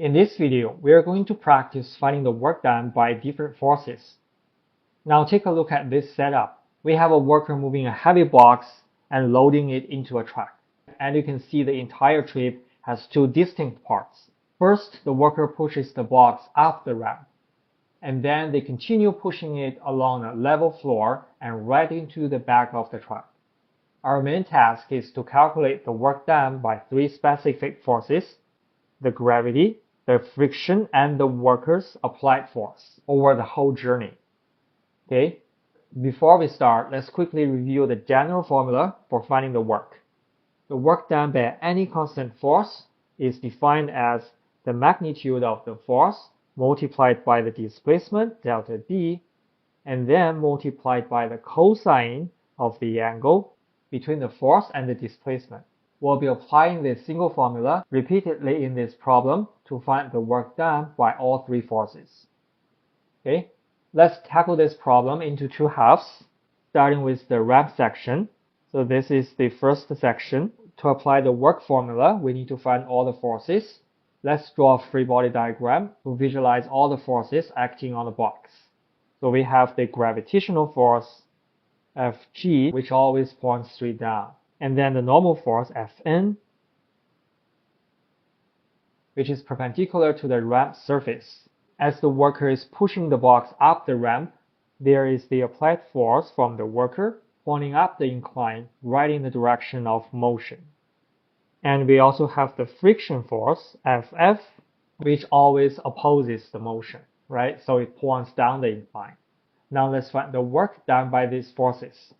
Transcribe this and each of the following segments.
In this video, we are going to practice finding the work done by different forces. Now take a look at this setup. We have a worker moving a heavy box and loading it into a truck. And you can see the entire trip has two distinct parts. First, the worker pushes the box up the ramp. And then they continue pushing it along a level floor and right into the back of the truck. Our main task is to calculate the work done by three specific forces: the gravity, the friction, and the worker's applied force over the whole journey. Okay, before we start, let's quickly review the general formula for finding the work. The work done by any constant force is defined as the magnitude of the force multiplied by the displacement, delta D, and then multiplied by the cosine of the angle between the force and the displacement. We'll be applying this single formula repeatedly in this problem to find the work done by all three forces. Okay, let's tackle this problem into two halves, starting with the ramp section. So this is the first section. To apply the work formula, we need to find all the forces. Let's draw a free body diagram to visualize all the forces acting on the box. So we have the gravitational force, Fg, which always points straight down. And then the normal force, Fn, which is perpendicular to the ramp surface. As the worker is pushing the box up the ramp, there is the applied force from the worker pointing up the incline right in the direction of motion. And we also have the friction force, Ff, which always opposes the motion, right? So it points down the incline. Now let's find the work done by these forces.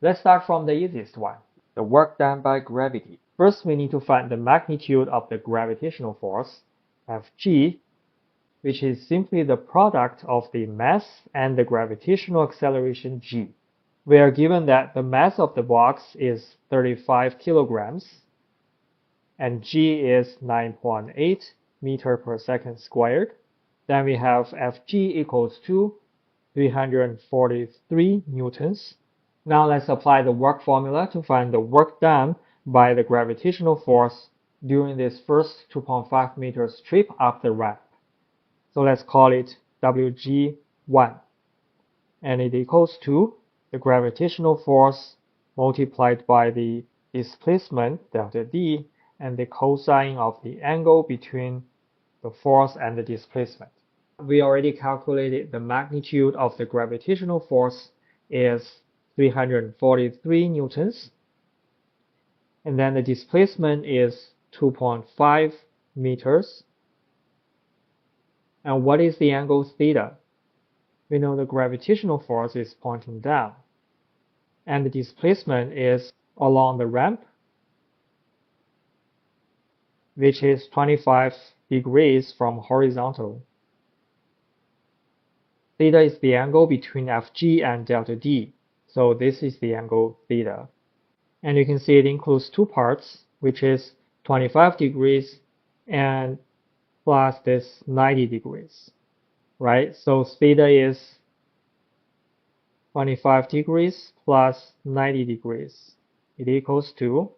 Let's start from the easiest one, the work done by gravity. First, we need to find the magnitude of the gravitational force, Fg, which is simply the product of the mass and the gravitational acceleration g. We are given that the mass of the box is 35 kilograms and g is 9.8 meter per second squared. Then we have Fg equals to 343 newtons. Now let's apply the work formula to find the work done by the gravitational force during this first 2.5 meters trip up the ramp. So let's call it Wg1. And it equals to the gravitational force multiplied by the displacement, delta D, and the cosine of the angle between the force and the displacement. We already calculated the magnitude of the gravitational force is 343 newtons. And then the displacement is 2.5 meters. And what is the angle theta? We know the gravitational force is pointing down. And the displacement is along the ramp, which is 25 degrees from horizontal. Theta is the angle between Fg and delta D. So this is the angle theta. And you can see it includes two parts, which is 25 degrees and plus this 90 degrees, right? So theta is 25 degrees plus 90 degrees. It equals to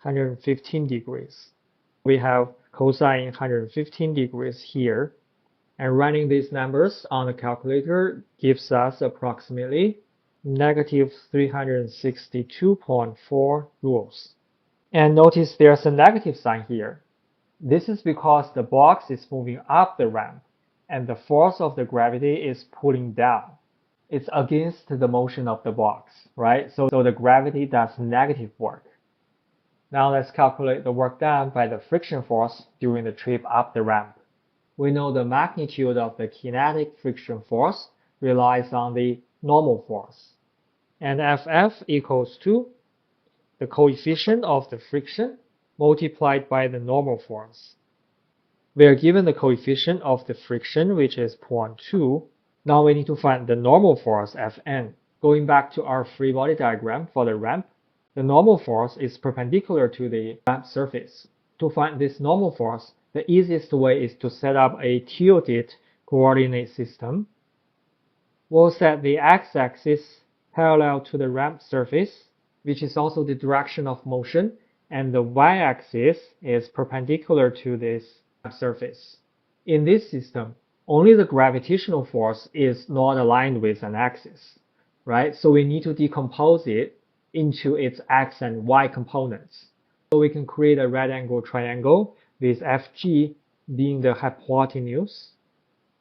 115 degrees. We have cosine 115 degrees here. And running these numbers on the calculator gives us approximately negative 362.4 joules. And notice there's a negative sign here. This is because the box is moving up the ramp and the force of the gravity is pulling down. It's against the motion of the box, right? So the gravity does negative work. Now let's calculate the work done by the friction force during the trip up the ramp. We know the magnitude of the kinetic friction force relies on the normal force. And Ff equals to the coefficient of the friction multiplied by the normal force. We are given the coefficient of the friction, which is 0.2. Now we need to find the normal force, Fn. Going back to our free body diagram for the ramp, the normal force is perpendicular to the ramp surface. To find this normal force, the easiest way is to set up a tilted coordinate system. We'll set the x-axis parallel to the ramp surface, which is also the direction of motion, and the y-axis is perpendicular to this surface. In this system, only the gravitational force is not aligned with an axis, right? So we need to decompose it into its x and y components. So we can create a right angle triangle with FG being the hypotenuse.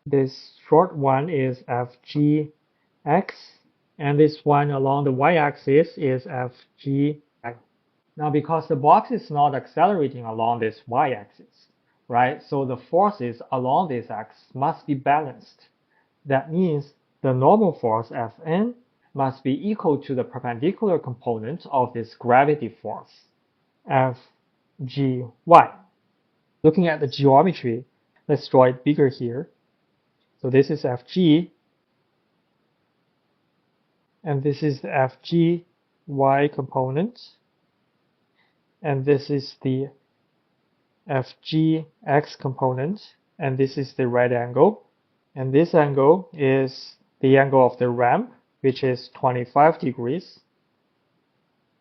This short one is FGX, and this one along the y-axis is FGY. Now, because the box is not accelerating along this y-axis, right? So the forces along this axis must be balanced. That means the normal force Fn must be equal to the perpendicular component of this gravity force, Fgy. Looking at the geometry, let's draw it bigger here. So this is Fg, and this is the Fgy component, and this is the Fgx component, and this is the right angle, and this angle is the angle of the ramp, which is 25 degrees,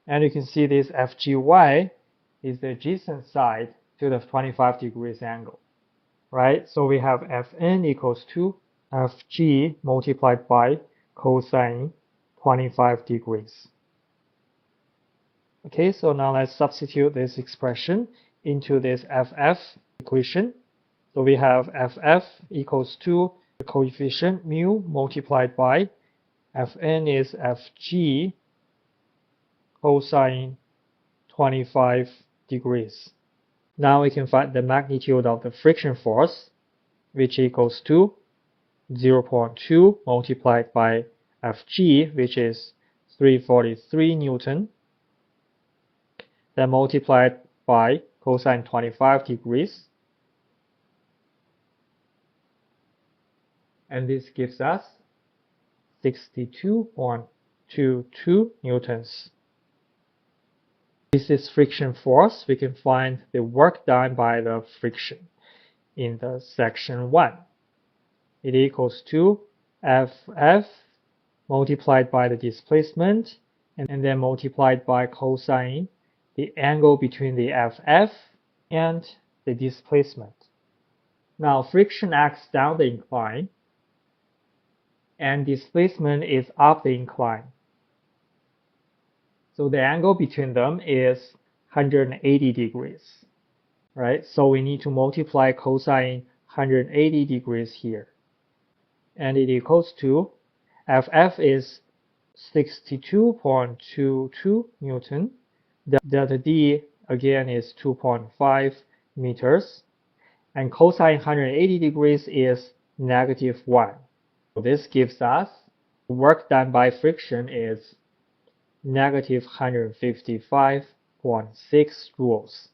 and you can see this Fgy is the adjacent side to the 25 degrees angle, right? So we have Fn equals to Fg multiplied by cosine 25 degrees. Okay, so now let's substitute this expression into this Ff equation. So we have Ff equals to the coefficient mu multiplied by Fn is Fg cosine 25 degrees. Now we can find the magnitude of the friction force, which equals to 0.2 multiplied by Fg, which is 343 Newton, then multiplied by cosine 25 degrees, and this gives us 62.22 newtons. This is friction force. We can find the work done by the friction in the section 1. It equals to Ff multiplied by the displacement, and then multiplied by cosine the angle between the Ff and the displacement. Now friction acts down the incline, and displacement is up the incline. So the angle between them is 180 degrees, right? So we need to multiply cosine 180 degrees here. And it equals to Ff is 62.22 Newton. Delta D again is 2.5 meters. And cosine 180 degrees is -1. So this gives us work done by friction is -155.6 joules.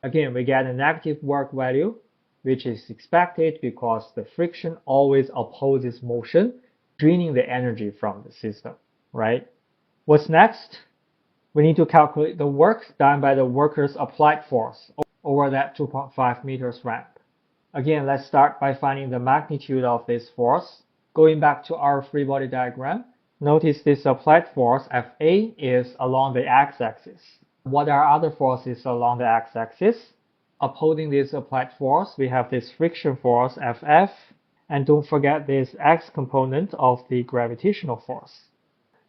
Again, we get a negative work value, which is expected because the friction always opposes motion, draining the energy from the system, right? What's next? We need to calculate the work done by the worker's applied force over that 2.5 meters ramp. Again, let's start by finding the magnitude of this force. Going back to our free body diagram, notice this applied force Fa is along the x-axis. What are other forces along the x-axis? Opposing this applied force, we have this friction force Ff, and don't forget this x component of the gravitational force.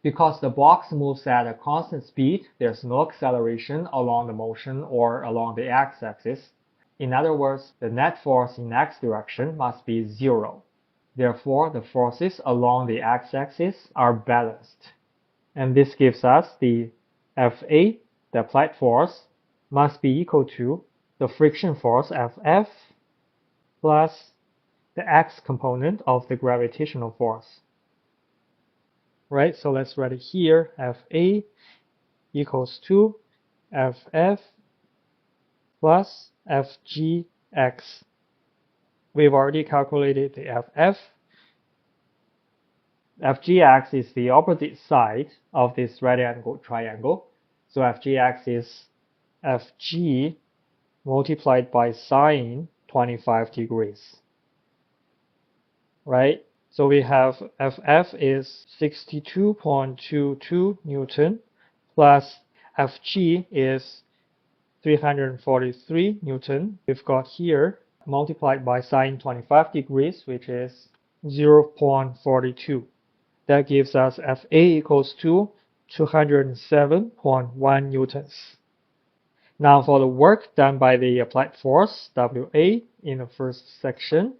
Because the box moves at a constant speed, there's no acceleration along the motion or along the x-axis. In other words, the net force in x direction must be 0. Therefore, the forces along the x-axis are balanced. And this gives us the Fa, the applied force, must be equal to the friction force Ff plus the x component of the gravitational force. Right, so let's write it here. Fa equals to Ff plus Fgx. We've already calculated the Ff. Fgx is the opposite side of this right angle triangle. So Fgx is Fg multiplied by sine 25 degrees. Right? So we have Ff is 62.22 Newton plus Fg is 343 Newton. We've got here multiplied by sine 25 degrees, which is 0.42. That gives us Fa equals to 207.1 newtons. Now for the work done by the applied force, Wa, in the first section,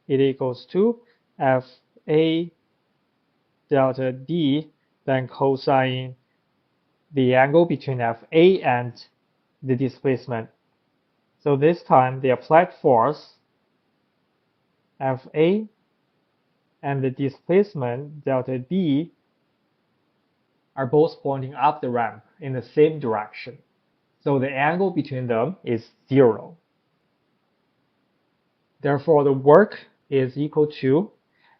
it equals to Fa delta D, then cosine the angle between Fa and the displacement. So this time the applied force, Fa, and the displacement, delta D, are both pointing up the ramp in the same direction. So the angle between them is 0. Therefore, the work is equal to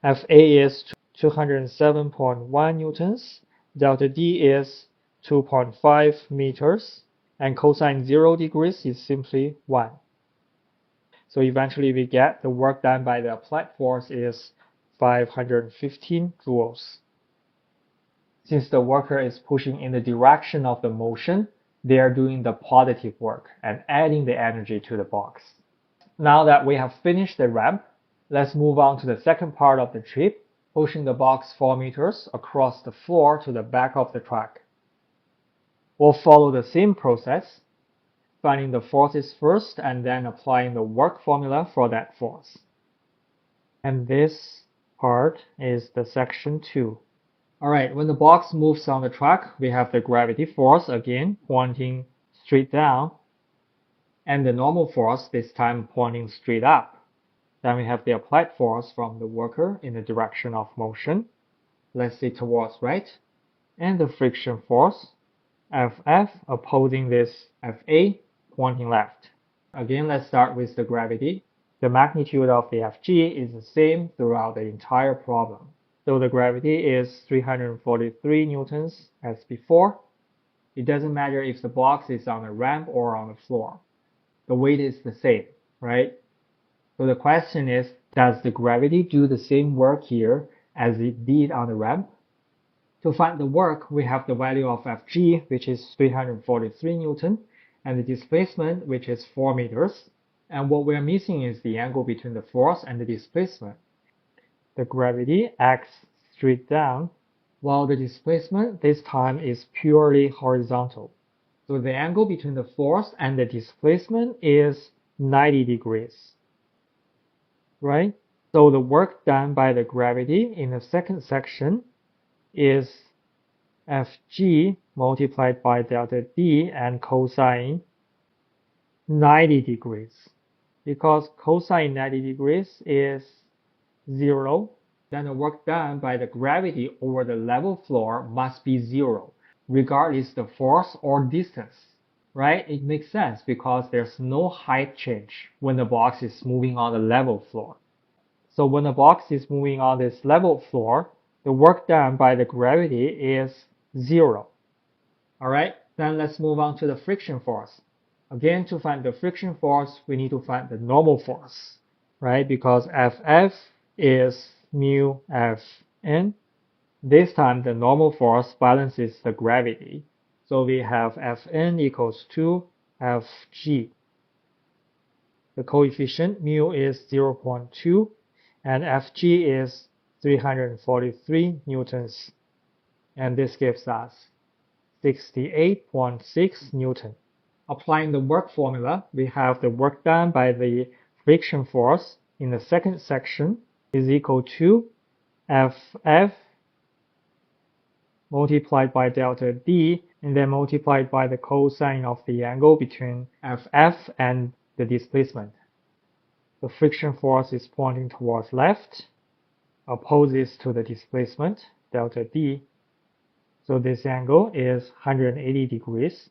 Fa is 207.1 newtons, delta D is 2.5 meters, and cosine 0 degrees is simply 1. So eventually we get the work done by the applied force is 515 joules. Since the worker is pushing in the direction of the motion, they are doing the positive work and adding the energy to the box. Now that we have finished the ramp, let's move on to the second part of the trip, pushing the box 4 meters across the floor to the back of the track. We'll follow the same process, finding the forces first and then applying the work formula for that force. And this part is the section 2. Alright, when the box moves on the track, we have the gravity force again pointing straight down, and the normal force this time pointing straight up. Then we have the applied force from the worker in the direction of motion, let's say towards right, and the friction force, Ff, opposing this Fa, pointing left. Again, let's start with the gravity. The magnitude of the Fg is the same throughout the entire problem. So the gravity is 343 newtons as before. It doesn't matter if the box is on a ramp or on the floor. The weight is the same, right? So the question is, does the gravity do the same work here as it did on the ramp? To find the work, we have the value of Fg, which is 343 newton, and the displacement, which is 4 meters. And what we're missing is the angle between the force and the displacement. The gravity acts straight down, while the displacement this time is purely horizontal. So the angle between the force and the displacement is 90 degrees, right? So the work done by the gravity in the second section is Fg multiplied by delta D and cosine 90 degrees. Because cosine 90 degrees is 0, then the work done by the gravity over the level floor must be 0, regardless the force or distance, right? It makes sense because there's no height change when the box is moving on the level floor. So when the box is moving on this level floor, the work done by the gravity is 0. Alright, then let's move on to the friction force. Again, to find the friction force, we need to find the normal force, right? Because Ff is mu Fn. This time the normal force balances the gravity. So we have Fn equals to Fg. The coefficient mu is 0.2 and Fg is 343 newtons. And this gives us 68.6 newton. Applying the work formula, we have the work done by the friction force in the second section is equal to Ff multiplied by delta D and then multiplied by the cosine of the angle between Ff and the displacement. The friction force is pointing towards left, opposes to the displacement, delta D. So this angle is 180 degrees.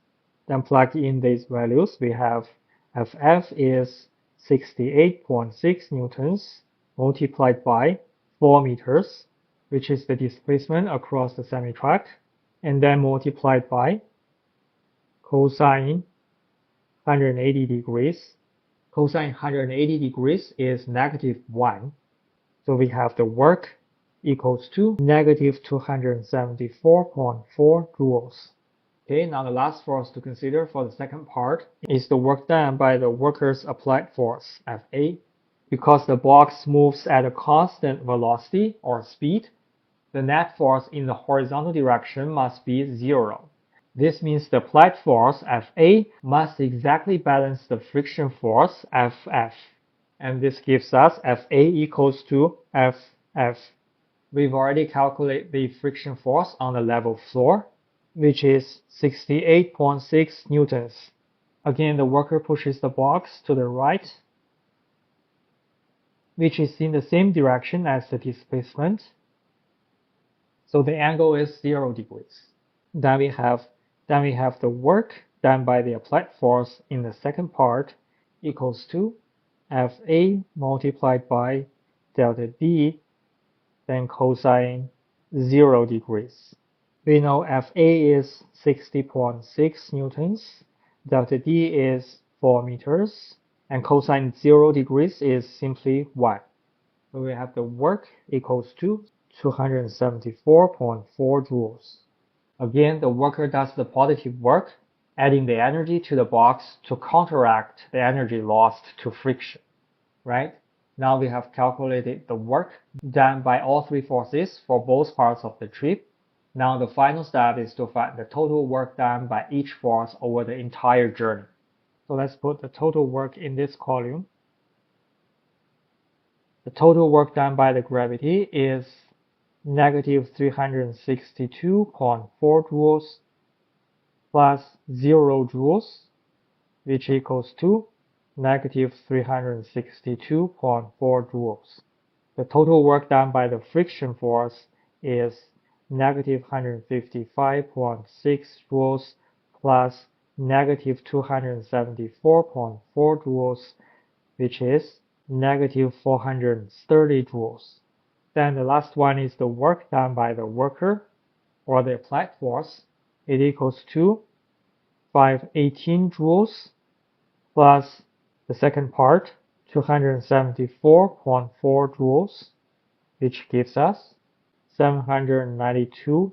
Then plug in these values, we have Ff is 68.6 newtons multiplied by 4 meters, which is the displacement across the semi-track, and then multiplied by cosine 180 degrees. Cosine 180 degrees is -1. So we have the work equals to -274.4 joules. Okay, now the last force to consider for the second part is the work done by the worker's applied force, Fa. Because the box moves at a constant velocity or speed, the net force in the horizontal direction must be 0. This means the applied force Fa must exactly balance the friction force Ff. And this gives us Fa equals to Ff. We've already calculated the friction force on the level floor, which is 68.6 newtons. Again, the worker pushes the box to the right, which is in the same direction as the displacement. So the angle is 0 degrees. Then we have the work done by the applied force in the second part equals to Fa multiplied by delta D, then cosine 0 degrees. We know Fa is 60.6 newtons, delta D is 4 meters, and cosine 0 degrees is simply 1. So we have the work equals to 274.4 joules. Again, the worker does the positive work, adding the energy to the box to counteract the energy lost to friction, right? Now we have calculated the work done by all three forces for both parts of the trip. Now the final step is to find the total work done by each force over the entire journey. So let's put the total work in this column. The total work done by the gravity is negative 362.4 joules plus 0 joules, which equals to negative 362.4 joules. The total work done by the friction force is negative 155.6 joules plus negative 274.4 joules, which is negative 430 joules. Then the last one is the work done by the worker, or the applied force. It equals to 518 joules plus the second part, 274.4 joules, which gives us 792.2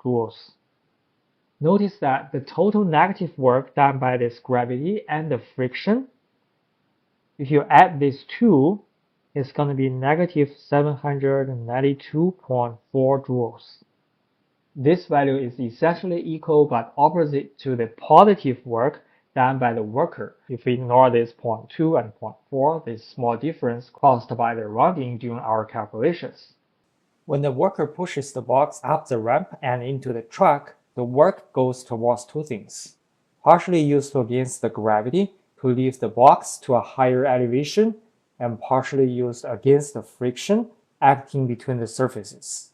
joules. Notice that the total negative work done by this gravity and the friction, if you add these two, it's going to be negative 792.4 joules. This value is essentially equal but opposite to the positive work done by the worker. If we ignore this 0.2 and 0.4, this small difference caused by the rounding during our calculations. When the worker pushes the box up the ramp and into the truck, the work goes towards two things. Partially used against the gravity to lift the box to a higher elevation, and partially used against the friction acting between the surfaces.